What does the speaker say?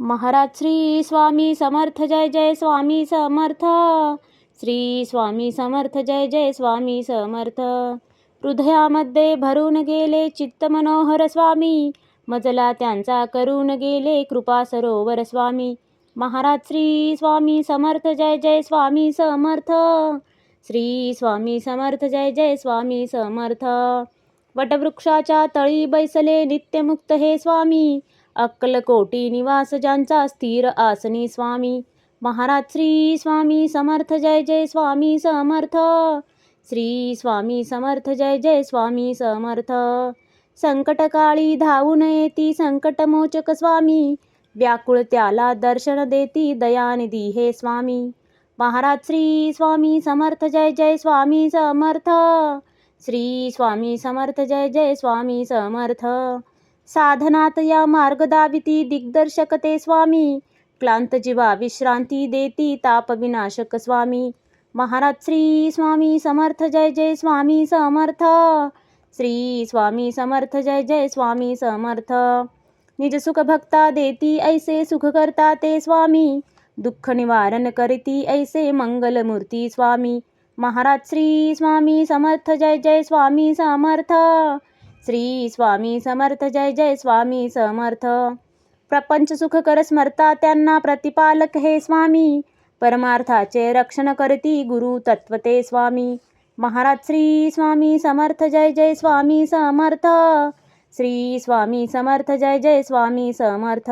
महाराज श्री स्वामी समर्थ जय जय स्वामी समर्थ. श्री स्वामी समर्थ जय जय स्वामी समर्थ. हृदयामध्ये भरून गेले चित्त मनोहर स्वामी, मजला त्यांचा करून गेले कृपा सरोवर स्वामी. महाराज श्री स्वामी समर्थ जय जय स्वामी समर्थ. श्री स्वामी समर्थ जय जय स्वामी समर्थ. वटवृक्षाच्या तळी बैसले नित्यमुक्त हे स्वामी, अक्कलकोटी निवास ज्यांचा स्थिर आसनी स्वामी. महाराज श्री स्वामी समर्थ जय जय स्वामी समर्थ. श्री स्वामी समर्थ जय जय स्वामी समर्थ. संकटकाळी धावून येती संकटमोचक स्वामी, व्याकुळ त्याला दर्शन देती दयानिधी हे स्वामी. महाराज श्री स्वामी समर्थ जय जय स्वामी समर्थ. श्री स्वामी समर्थ जय जय स्वामी समर्थ. साधनात या मार्ग दाविती दिग्दर्शक ते स्वामी, क्लांत जीवा विश्रांती देती ताप विनाशक स्वामी. महाराज श्री स्वामी समर्थ जय जय स्वामी समर्थ. श्री स्वामी समर्थ जय जय स्वामी समर्थ. निज सुख भक्ता देती ऐसे सुख करता ते स्वामी, दुःख निवारण करती ऐसे मंगलमूर्ती स्वामी. महाराज श्री स्वामी समर्थ जय जय स्वामी समर्थ. श्री स्वामी समर्थ जय जय स्वामी समर्थ. प्रपंच सुख कर स्मरता त्यांना प्रतिपालक हे स्वामी, परमार्थाचे रक्षण करती गुरु तत्वते स्वामी. महाराज श्री स्वामी समर्थ जय जय स्वामी समर्थ. श्री स्वामी समर्थ जय जय स्वामी समर्थ.